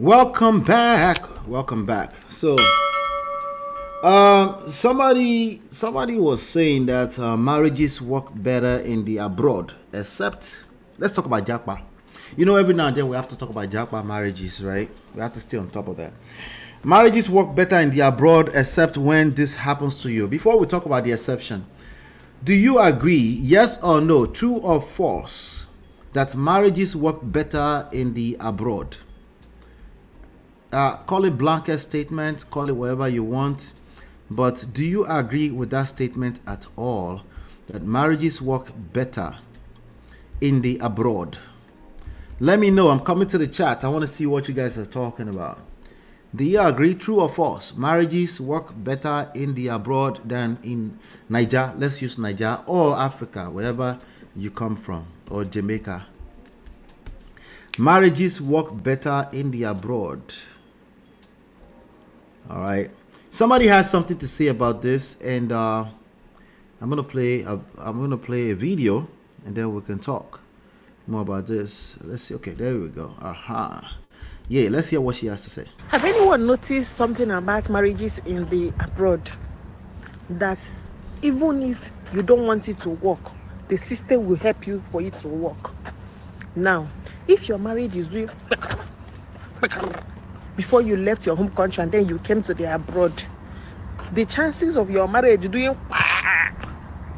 Welcome back. Welcome back. So, somebody was saying that marriages work better in the abroad. Except, let's talk about JAPA. You know, every now and then we have to talk about JAPA marriages, right? We have to stay on top of that. Marriages work better in the abroad, except when this happens to you. Before we talk about the exception, do you agree, yes or no, true or false, that marriages work better in the abroad? Call it blanket statement, call it whatever you want, but do you agree with that statement at all, that marriages work better in the abroad? Let me know. I'm coming to the chat. I want to see what you guys are talking about. Do you agree, true or false? Marriages work better in the abroad than in Niger. Let's use Niger or Africa, wherever you come from, or Jamaica. Marriages work better in the abroad. All right. Somebody had something to say about this, and I'm gonna play a video, and then we can talk more about this. Let's see. Okay, there we go. Yeah, let's hear what she has to say. Have anyone noticed something about marriages in the abroad? That even if you don't want it to work, the system will help you for it to work. Now, if your marriage is doing before you left your home country and then you came to the abroad, the chances of your marriage doing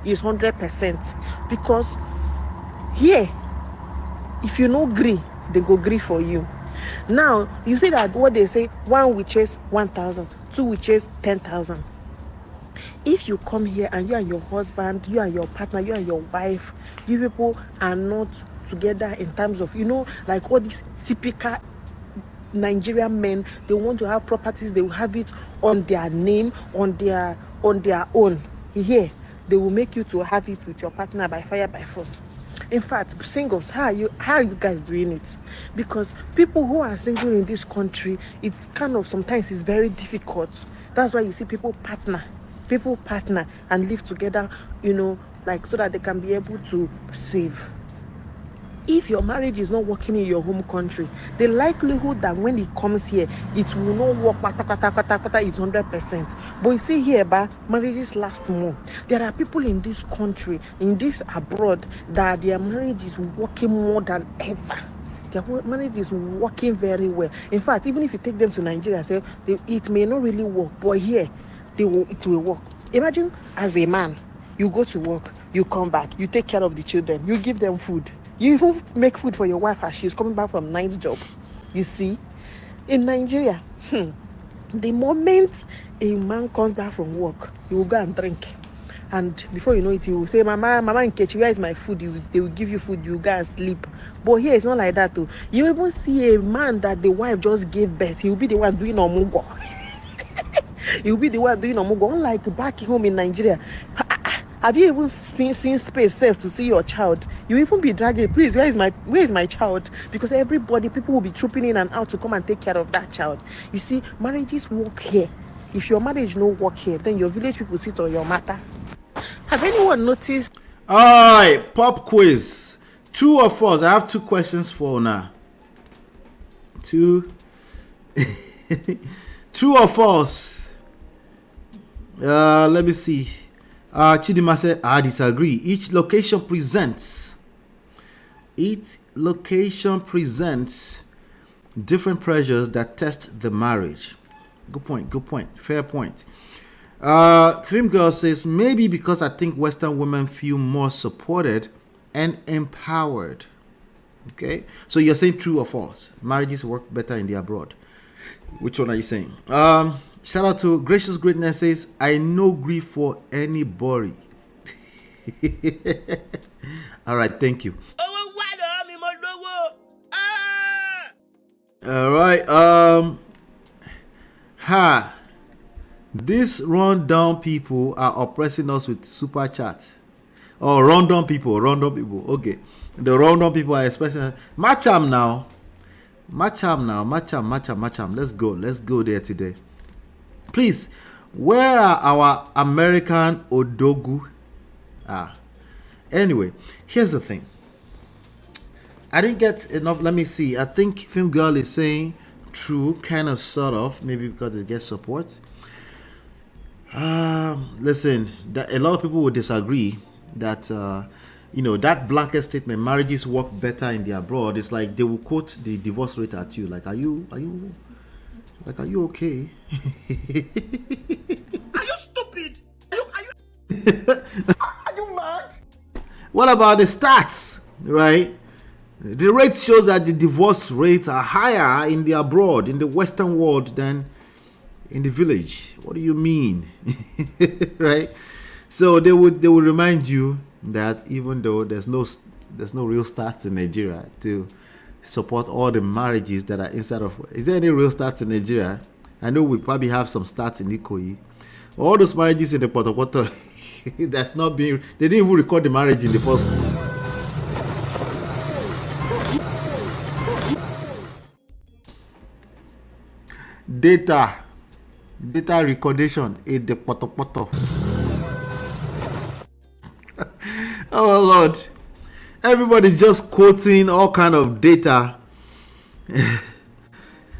is 100%. Because here, if you no agree, they go agree for you. Now, you see that what they say, one will chase 1,000, two will chase 10,000. If you come here and you and your husband, you and your partner, you and your wife, you people are not together in terms of, like all these typical Nigerian men, they want to have properties, they will have it on their name, on their own. Here, they will make you to have it with your partner by fire, by force. In fact, singles, how are you guys doing it? Because people who are single in this country, it's kind of, sometimes it's very difficult. That's why you see people partner and live together, like so that they can be able to save. If your marriage is not working in your home country, the likelihood that when it comes here, it will not work is 100%. But you see here, marriages last more. There are people in this country, in this abroad, that their marriage is working more than ever. Their marriage is working very well. In fact, even if you take them to Nigeria, say it may not really work, but here, it will work. Imagine as a man, you go to work, you come back, you take care of the children, you give them food. You even make food for your wife as she's coming back from night job. You see, in Nigeria, the moment a man comes back from work, he will go and drink. And before you know it, he will say, Mama, Nkechi, where is my food? They will give you food, you go and sleep. But here, it's not like that too. You even see a man that the wife just gave birth, he will be the one doing omugo. He will be the one doing omugo. Unlike back home in Nigeria, have you even seen space safe to see your child? You even be dragging, please, where is my child? Because people will be trooping in and out to come and take care of that child. You see, marriages work here. If your marriage no work here, then your village people sit on your matter. Have anyone noticed? All right, pop quiz. True or false? I have two questions for now. True or false? Let me see. Chidima said, I disagree. Each location presents different pressures that test the marriage. Good point. Fair point. Film Girl says, maybe because I think Western women feel more supported and empowered. Okay, so you're saying true or false? Marriages work better in the abroad. Which one are you saying? Shout out to Gracious Greatness says, I no grief for anybody. All right, thank you. All right, these rundown people are oppressing us with super chats. Oh, rundown people. Okay, the rundown people are expressing. Matcham now. Let's go there today. Please, where are our American Odogu? Anyway, here's the thing. I didn't get enough. Let me see. I think Film Girl is saying true, kind of, sort of, maybe because it gets support. Listen, a lot of people would disagree that that blanket statement, marriages work better in the abroad. It's like they will quote the divorce rate at you, like, are you okay? Are you stupid? Are you mad? What about the stats, right? The rate shows that the divorce rates are higher in the abroad, in the Western world, than in the village. What do you mean? Right? So they would remind you that even though there's no real stats in Nigeria to support all the marriages that are inside of. Is there any real stats in Nigeria? I know we probably have some stats in Ikoyi. All those marriages in the Potopoto, that's not being. They didn't even record the marriage in the first place. Data recordation in the Potopoto. Oh Lord, everybody's just quoting all kind of data.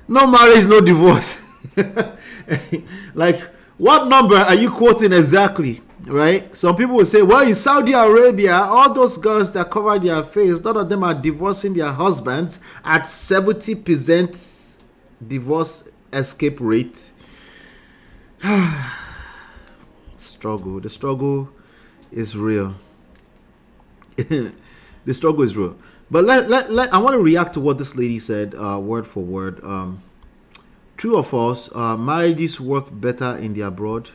No marriage, no divorce. Like, what number are you quoting exactly? Right? Some people will say, well, in Saudi Arabia, all those girls that cover their face, none of them are divorcing their husbands at 70% divorce escape rate. The struggle is real. The struggle is real. But I want to react to what this lady said, word for word. True or false? Marriages work better in the abroad.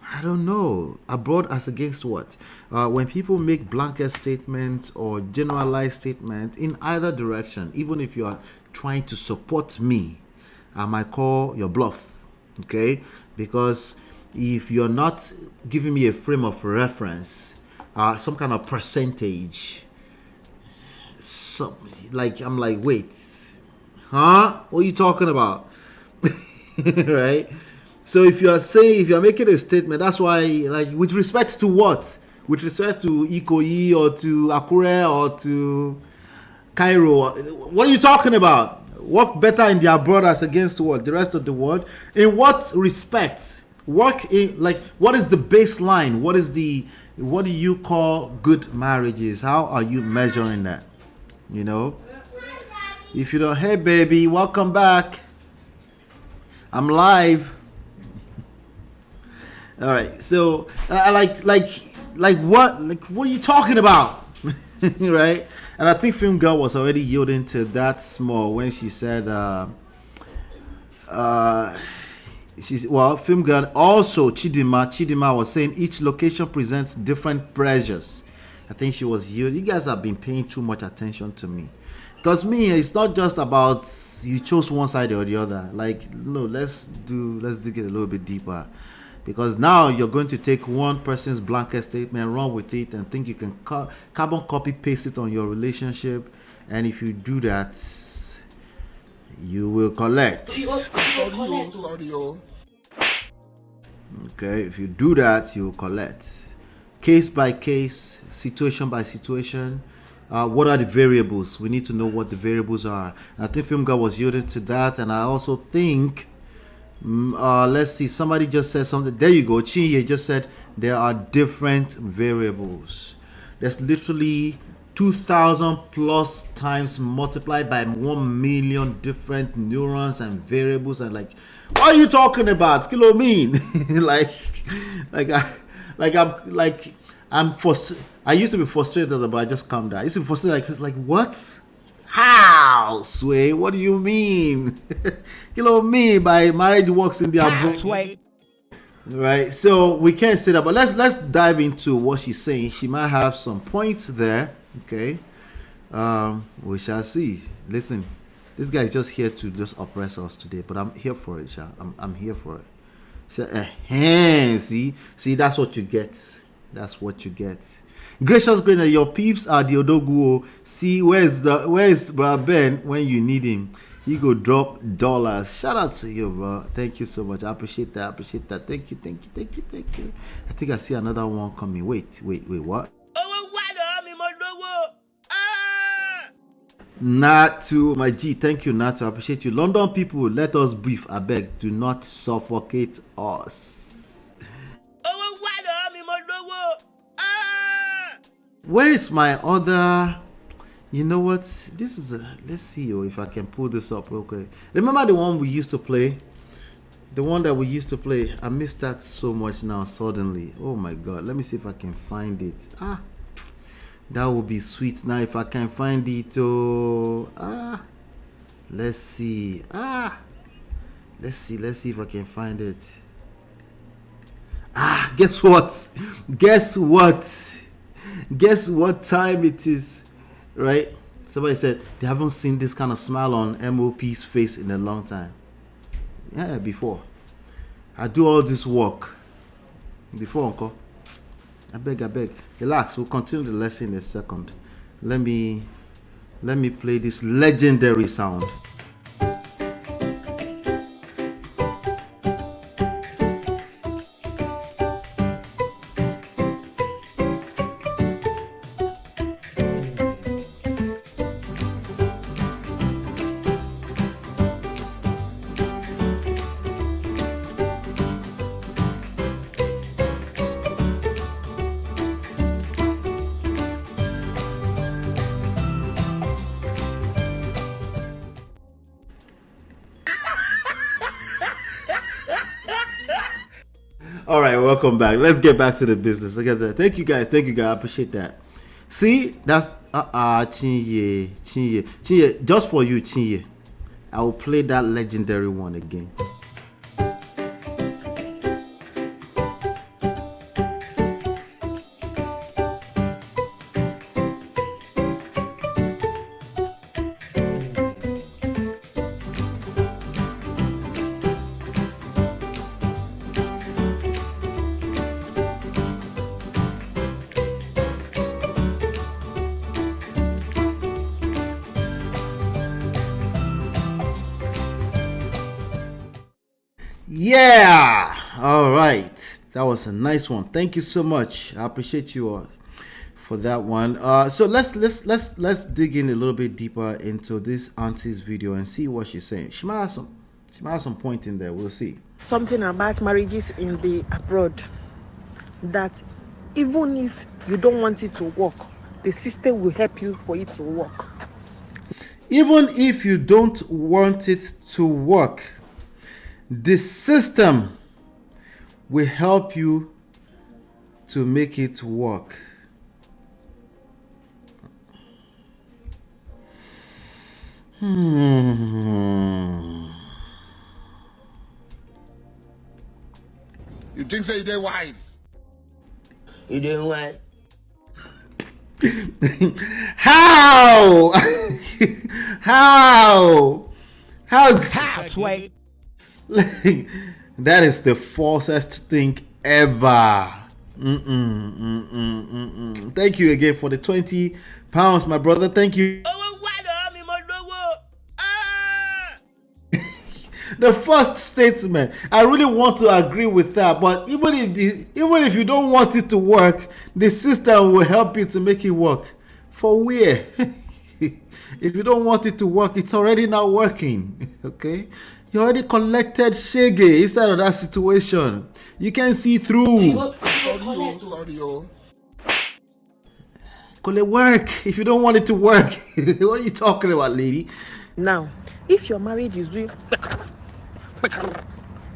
I don't know. Abroad as against what? When people make blanket statements or generalized statements in either direction, even if you are trying to support me, I might call your bluff. Okay? Because if you're not giving me a frame of reference, some kind of percentage, I'm like, wait, huh? What are you talking about? Right? So if you're making a statement, that's why, like, with respect to what? With respect to Ikoyi or to Akure or to Cairo, what are you talking about? Work better in the abroad as against what? The rest of the world? In what respect? Work in, like, what is the baseline? What do you call good marriages? How are you measuring that? You know? If you don't, hey baby, welcome back. I'm live. All right. So like what are you talking about? Right? And I think Film Girl was already yielding to that small when she said Film Girl, also Chidima was saying each location presents different pressures. I think she was you guys have been paying too much attention to me. Because me, it's not just about you chose one side or the other. Like, no, let's dig it a little bit deeper. Because now you're going to take one person's blanket statement, run with it, and think you can carbon copy paste it on your relationship. And if you do that, you will collect. Okay, if you do that, you will collect. Case by case, situation by situation. What are the variables? We need to know what the variables are. And I think Film Girl was yielding to that. And I also think, let's see, somebody just said something. There you go. Chinye just said there are different variables. There's literally 2,000 plus times multiplied by 1 million different neurons and variables. And like, what are you talking about? Kilo mean? I used to be frustrated, but I just calmed down. I used to be frustrated, like what? How? Sway? What do you mean? Me by marriage works in the abroad. Right. So we can't say that, but let's dive into what she's saying. She might have some points there. Okay. We shall see. Listen, this guy is just here to just oppress us today, but I'm here for it, Sha. I'm here for it. So, see, that's what you get. That's what you get. Gracious Grainer, your peeps are the Odoguo. See, where's Bro Ben when you need him? He go drop dollars. Shout out to you, bro. Thank you so much. I appreciate that. Thank you. I think I see another one coming. Wait, what? Natu, my G, thank you, Natu. I appreciate you. London people, let us brief. I beg, do not suffocate us. Where is my other? You know what? This is a. Let's see if I can pull this up real quick. Remember the one we used to play? The one that we used to play. I missed that so much now suddenly. Oh my God. Let me see if I can find it. That would be sweet now if I can find it. Let's see. Let's see if I can find it. Guess what? Guess what time it is, right? Somebody said they haven't seen this kind of smile on MOP's face in a long time. Yeah, before. I do all this work. Before, Uncle. I beg. Relax, we'll continue the lesson in a second. Let me play this legendary sound. All right, welcome back. Let's get back to the business. Look at that. Thank you guys. I appreciate that. See, that's Chinye. Just for you, Chinye. I will play that legendary one again. Yeah, all right, that was a nice one. Thank you so much. I appreciate you all for that one. So let's dig in a little bit deeper into this auntie's video and see what she's saying. She might have some point in there. We'll see. Something about marriages in the abroad, that even if you don't want it to work, the system will help you for it to work. Even if you don't want it to work, the system will help you to make it work. You think say they wise? You doing what? How? How's Wait. that is the falsest thing ever. Thank you again for the £20, my brother. Thank you. The first statement, I really want to agree with that, but even if you don't want it to work, the system will help you to make it work. For where? If you don't want it to work, it's already not working. Okay, you already collected shege inside of that situation. You can see through. Sorry, yo. Could it work if you don't want it to work? What are you talking about, lady? Now, if your marriage is doing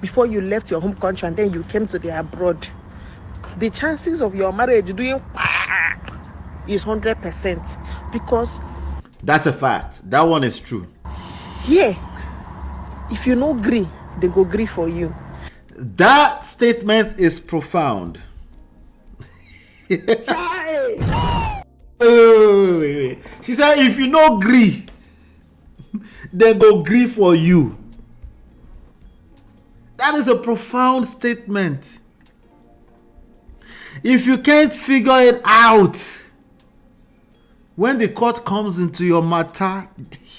before you left your home country and then you came to the abroad, the chances of your marriage doing is 100%, because that's a fact. That one is true. yeah, if you no agree, they go agree for you. That statement is profound. Wait. She said, if you no agree, then go agree for you. That is a profound statement. If you can't figure it out, when the court comes into your matter,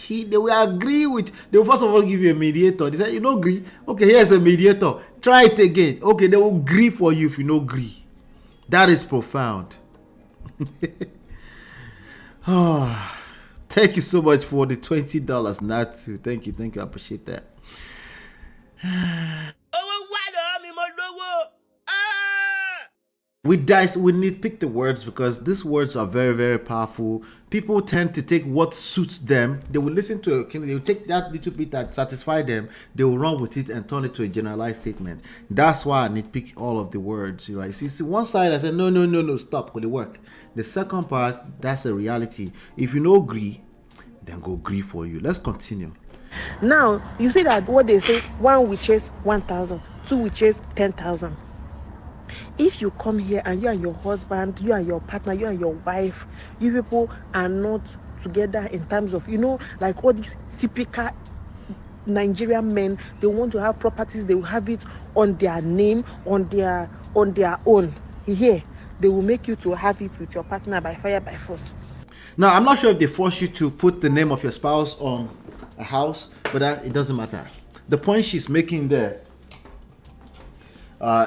they will agree with. They will first of all give you a mediator. They say, you don't agree? Okay, here's a mediator. Try it again. Okay, they will agree for you if you don't agree. That is profound. Thank you so much for the $20, Natu. Thank you. I appreciate that. We nitpick the words because these words are very, very powerful. People tend to take what suits them. They will listen to they will take that little bit that satisfies them, they will run with it and turn it to a generalized statement. That's why I nitpick all of the words. Right? You see one side I said no, stop, will it work? The second part, that's a reality. If you know agree, then go agree for you. Let's continue. Now you see that what they say, one will chase 1,000, two will chase 10,000. If you come here and you and your husband, you and your partner, you and your wife, you people are not together in terms of, like all these typical Nigerian men, they want to have properties, they will have it on their name, on their own. Here, they will make you to have it with your partner by fire, by force. Now, I'm not sure if they force you to put the name of your spouse on a house, but it doesn't matter. The point she's making there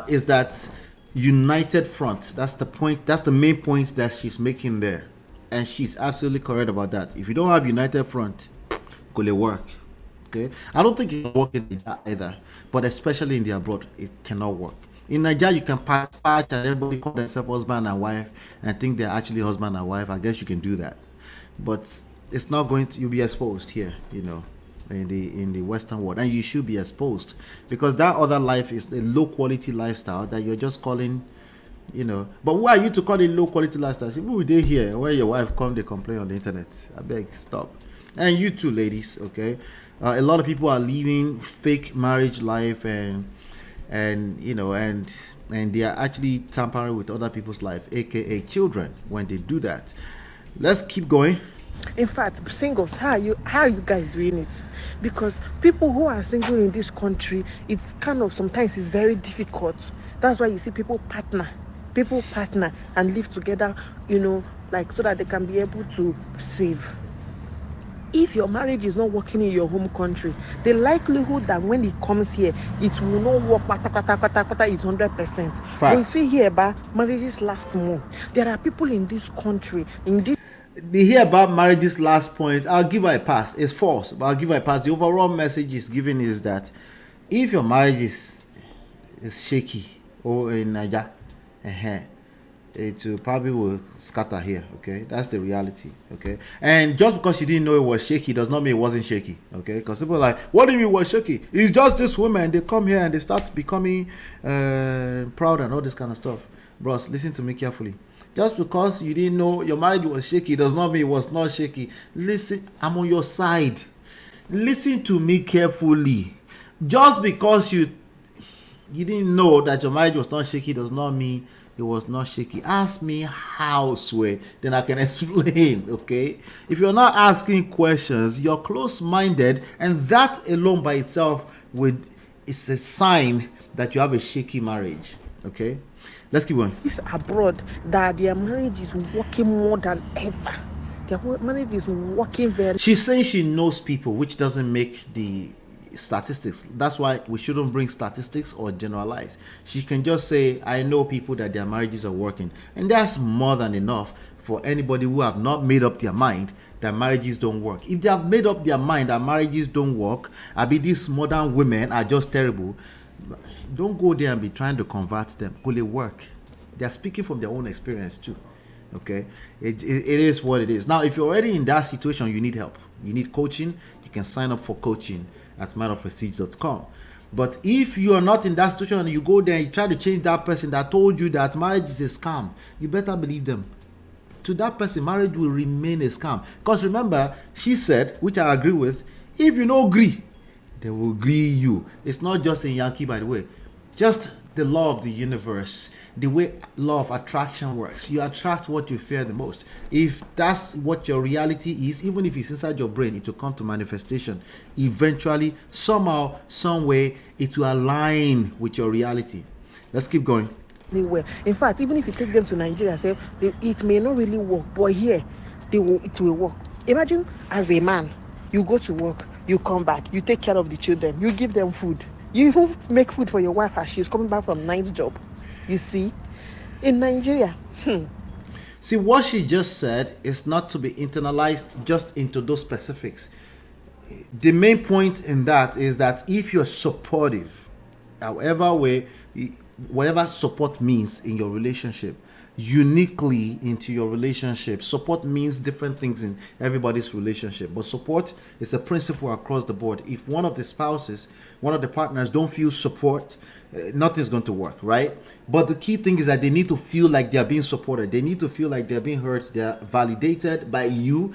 is that united front. That's the point. That's the main point that she's making there, and she's absolutely correct about that. If you don't have united front, could it work? Okay, I don't think it can work in Nigeria either, but especially in the abroad, it cannot work. In Nigeria, you can patch and everybody call themselves husband and wife and think they're actually husband and wife. I guess you can do that, but it's not going to. You'll be exposed here, in the Western world, and you should be exposed because that other life is a low quality lifestyle that you're just calling, But who are you to call it low quality lifestyle? See, who they here where your wife come, they complain on the internet. I beg, stop. And you too, ladies. Okay, a lot of people are living fake marriage life and they are actually tampering with other people's life, aka children, when they do that. Let's keep going. In fact, singles, how are you guys doing it? Because people who are single in this country, it's kind of sometimes it's very difficult. That's why you see people partner and live together, like so that they can be able to save. If your marriage is not working in your home country, the likelihood that when it comes here, it will not work is 100%. But you see here, marriages last more. There are people in this country, They hear about marriage's last point. I'll give her a pass. It's false, but I'll give her a pass. The overall message is given is that if your marriage is shaky or in Nigeria, it probably will scatter here. Okay, that's the reality. Okay, and just because you didn't know it was shaky does not mean it wasn't shaky. Okay, because people are like, what do you mean it was shaky? It's just this woman. They come here and they start becoming proud and all this kind of stuff. Bros, listen to me carefully. Just because you didn't know your marriage was shaky does not mean it was not shaky. Listen, I'm on your side. Listen to me carefully. Just because you didn't know that your marriage was not shaky does not mean it was not shaky. Ask me how, Sway, then I can explain, okay? If you're not asking questions, you're close-minded, and that alone by itself is a sign that you have a shaky marriage, okay? Let's keep going. Abroad, that their marriage is working more than ever. Their marriage is working very. She's saying she knows people, which doesn't make the statistics. That's why we shouldn't bring statistics or generalize. She can just say, I know people that their marriages are working. And that's more than enough for anybody who have not made up their mind that marriages don't work. If they have made up their mind that marriages don't work, these modern women are just terrible, don't go there and be trying to convert them. Will it work? They're speaking from their own experience too. Okay, it is what it is. Now, if you're already in that situation, you need help. You need coaching. You can sign up for coaching at manofprestige.com. But if you are not in that situation and you go there and you try to change that person that told you that marriage is a scam, you better believe them. To that person, marriage will remain a scam. Because remember, she said, which I agree with, if you don't agree, they will agree you. It's not just in Yankee, by the way. Just the law of the universe, the way law of attraction works. You attract what you fear the most. If that's what your reality is, even if it's inside your brain, it will come to manifestation. Eventually, somehow, some way, it will align with your reality. Let's keep going. In fact, even if you take them to Nigeria, say it may not really work, but here, it will work. Imagine as a man, you go to work, you come back, you take care of the children, you give them food. You even make food for your wife as she's coming back from night job. You see, in Nigeria. See, what she just said is not to be internalized just into those specifics. The main point in that is that if you're supportive, however way, whatever support means in your relationship, uniquely into your relationship, support means different things in everybody's relationship, but support is a principle across the board. If one of the spouses, one of the partners don't feel support, nothing's going to work, right? But the key thing is that they need to feel like they're being supported. They need to feel like they're being heard, they're validated by you.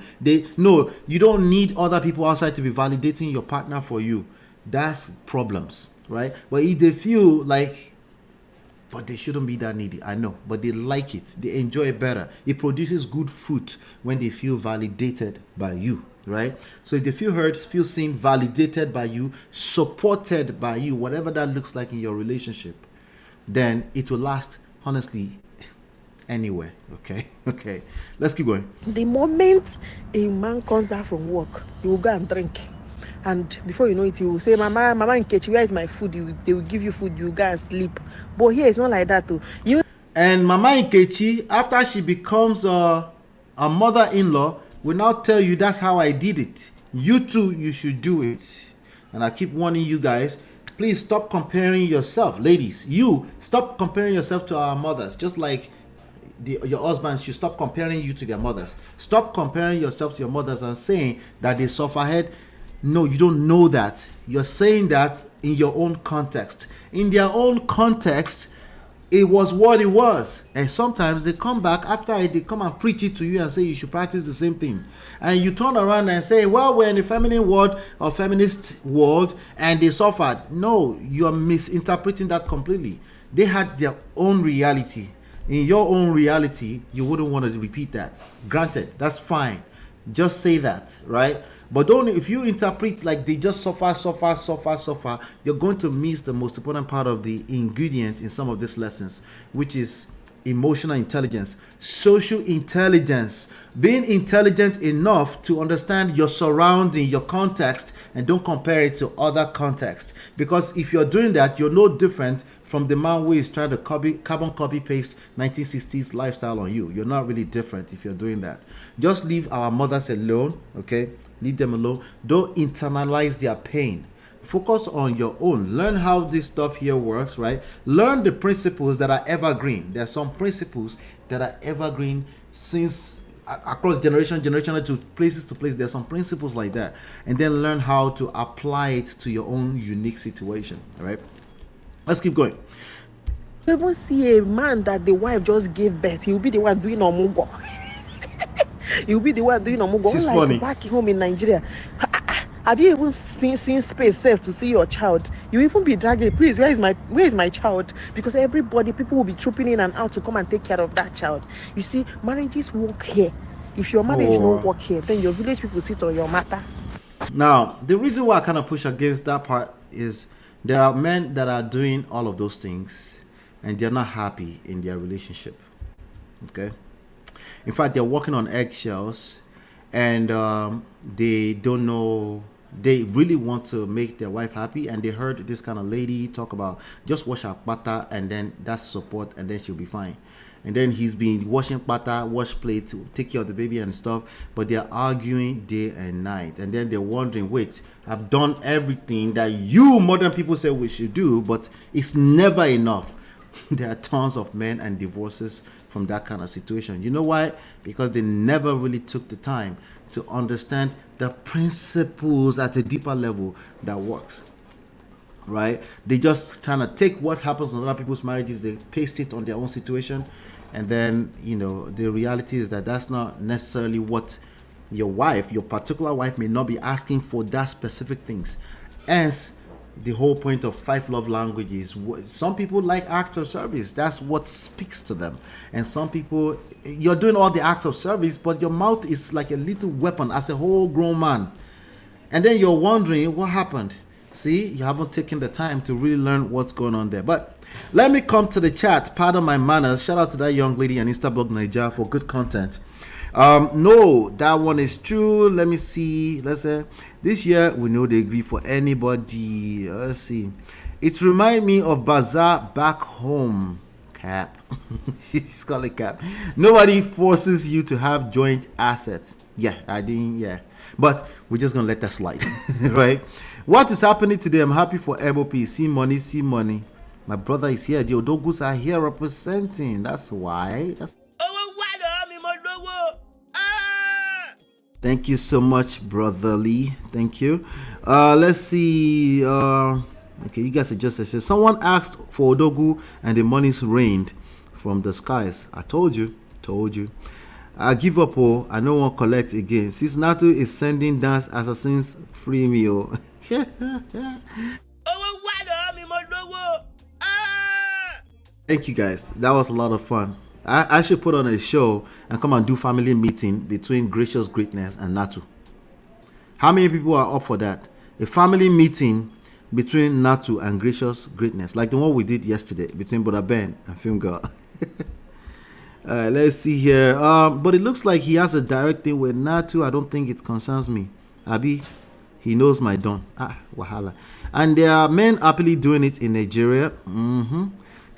No, you don't need other people outside to be validating your partner for you. That's problems, right? But if they feel like, but they shouldn't be that needy, I know, but they like it, they enjoy it better. It produces good fruit when they feel validated by you, right? So if they feel heard, feel seen, validated by you, supported by you, whatever that looks like in your relationship, then it will last, honestly, anywhere. Okay, let's keep going. The moment a man comes back from work, he will go and drink. And before you know it, he will say, Mama Nkechi, where is my food? They will give you food, you go and sleep. But here it's not like that too. And Mama Nkechi, after she becomes a mother-in-law, will now tell you, that's how I did it. You too, you should do it. And I keep warning you guys, please stop comparing yourself. Ladies, you stop comparing yourself to our mothers. Just like your husbands should stop comparing you to their mothers. Stop comparing yourself to your mothers and saying that they suffer head. No, you don't know that. You're saying that in your own context. In their own context, it was what it was. And sometimes they come back after it, they come and preach it to you and say you should practice the same thing. And you turn around and say, well, we're in the feminine world or feminist world and they suffered. No, you are misinterpreting that completely. They had their own reality. In your own reality, you wouldn't want to repeat that. Granted, that's fine. Just say that, right? But don't, if you interpret like they just suffer, you're going to miss the most important part of the ingredient in some of these lessons, which is emotional intelligence, social intelligence, being intelligent enough to understand your surrounding, your context, and don't compare it to other context. Because if you're doing that, you're no different from the man who is trying to carbon copy paste 1960s lifestyle on you. You're not really different if you're doing that. Just leave our mothers alone, okay? Leave them alone. Don't internalize their pain. Focus on your own. Learn how this stuff here works, right? Learn the principles that are evergreen. There are some principles that are evergreen since across generation to place. There's some principles like that. And then learn how to apply it to your own unique situation, all right? Let's keep going. You even see a man that the wife just gave birth, he'll be the one doing omugo. He'll be the one doing omugo. This is like funny. Back home in Nigeria, have you even seen space safe to see your child? You even be dragging, please, where is my child? Because people will be trooping in and out to come and take care of that child. You see, marriages work here. If your marriage don't work here, then your village people sit on your matter. Now, the reason why I kind of push against that part is there are men that are doing all of those things and they're not happy in their relationship. Okay? In fact, they're walking on eggshells and they don't know, they really want to make their wife happy, and they heard this kind of lady talk about just wash her pata and then that's support and then she'll be fine. And then he's been washing pata, wash plate, to take care of the baby and stuff, but they're arguing day and night. And then they're wondering, wait, I've done everything that you modern people say we should do, but it's never enough. There are tons of men and divorces from that kind of situation. You know why? Because they never really took the time to understand the principles at a deeper level that works. Right? They just kind of take what happens in other people's marriages, they paste it on their own situation, and then, you know, the reality is that that's not necessarily what your particular wife may not be asking for, that specific things. Hence, the whole point of 5 love languages. Some people like acts of service. That's what speaks to them. And some people, you're doing all the acts of service, but your mouth is like a little weapon as a whole grown man. And then you're wondering what happened. See, you haven't taken the time to really learn what's going on there. But let me come to the chat. Pardon my manners. Shout out to that young lady on Instablog Nigeria for good content. No, that one is true. Let me see. Let's say this year we know they agree for anybody. Let's see. It reminds me of Bazaar back home. Cap. She's called it cap. Nobody forces you to have joint assets. Yeah, I didn't. Yeah, but we're just gonna let that slide, right? What is happening today? I'm happy for MOP. See money, see money. My brother is here. The Odogus are here representing. That's why. Thank you so much, brotherly. Thank you. Let's see. Okay, you guys are just said someone asked for Odogu and the money's rained from the skies. I told you. I give up. Oh, I don't want to collect again. Since NATO is sending dance assassins, free me. Oh. Thank you guys. That was a lot of fun. I should put on a show and come and do family meeting between Gracious Greatness and Natu. How many people are up for that? A family meeting between Natu and Gracious Greatness, like the one we did yesterday between Brother Ben and Film Girl. Let's see here. But it looks like he has a direct thing with Natu. I don't think it concerns me. Abi, he knows my don. Wahala. And there are men happily doing it in Nigeria.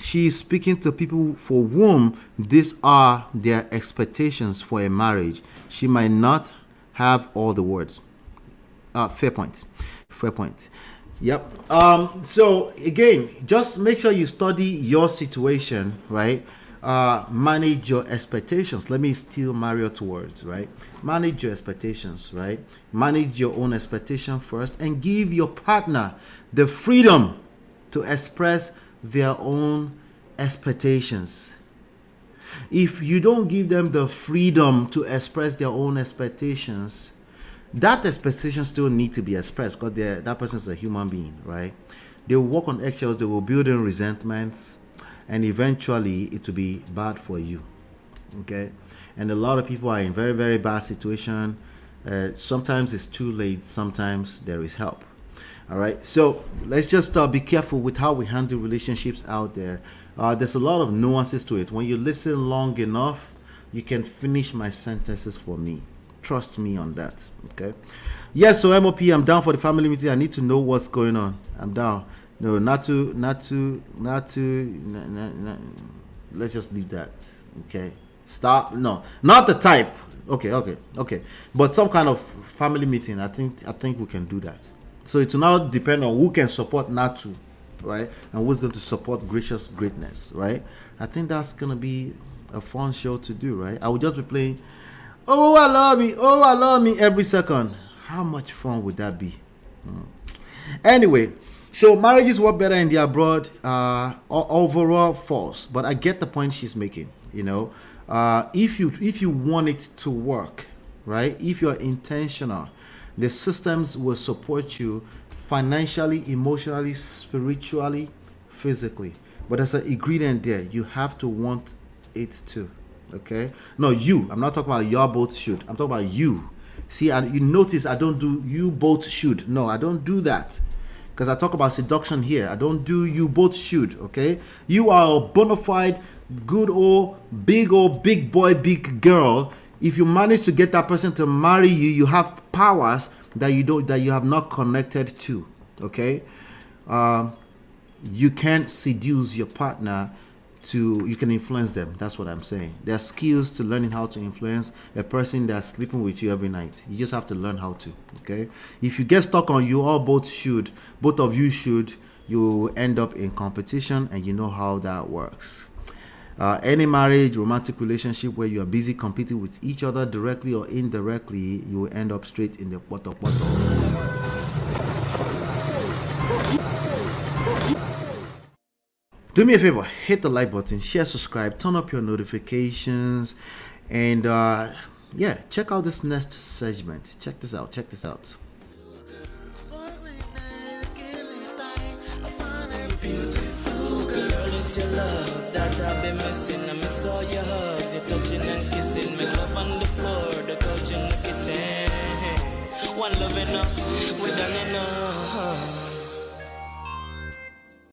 She's speaking to people for whom these are their expectations for a marriage. She might not have all the words. Fair point. Yep. So again, just make sure you study your situation, right? Manage your expectations. Let me steal Marriott's words, right? Manage your expectations, right? Manage your own expectation first and give your partner the freedom to express their own expectations. If you don't give them the freedom to express their own expectations, that expectation still need to be expressed because that person is a human being, right? They will walk on eggshells, they will build in resentments, and eventually it will be bad for you, okay? And a lot of people are in very, very bad situation. Sometimes it's too late, sometimes there is help. All right, so let's just be careful with how we handle relationships out there. There's a lot of nuances to it. When you listen long enough, you can finish my sentences for me. Trust me on that, okay? Yes, so MOP, I'm down for the family meeting. I need to know what's going on. I'm down. No, not to. Let's just leave that, okay? Stop. No, not the type. Okay. But some kind of family meeting. I think we can do that. So it will now depend on who can support Natu, right? And who's going to support Gracious Greatness, right? I think that's going to be a fun show to do, right? I will just be playing, oh, I love me every second. How much fun would that be? Anyway, so marriages work better in the abroad. Overall false, but I get the point she's making, you know. If you want it to work, right? If you're intentional, the systems will support you financially, emotionally, spiritually, physically. But there's an ingredient there. You have to want it too. Okay? No, you. I'm not talking about your both should. I'm talking about you. See, and you notice I don't do you both should. No, I don't do that. Because I talk about seduction here. I don't do you both should. Okay? You are a bona fide, good old big boy, big girl. If you manage to get that person to marry you, you have powers that you have not connected to. Okay, you can seduce your partner you can influence them. That's what I'm saying. There are skills to learning how to influence a person that's sleeping with you every night. You just have to learn how to. Okay, if you get stuck on you all both of you should, you end up in competition, and you know how that works. Any marriage, romantic relationship where you are busy competing with each other directly or indirectly, you will end up straight in the poto. Do me a favor, hit the like button, share, subscribe, turn up your notifications, and yeah, check out this next segment. Check this out. It's your love that I've been missing. I miss all your hugs, your touching and kissing. Make love on the floor, the couch in the kitchen. One loving up, we done enough.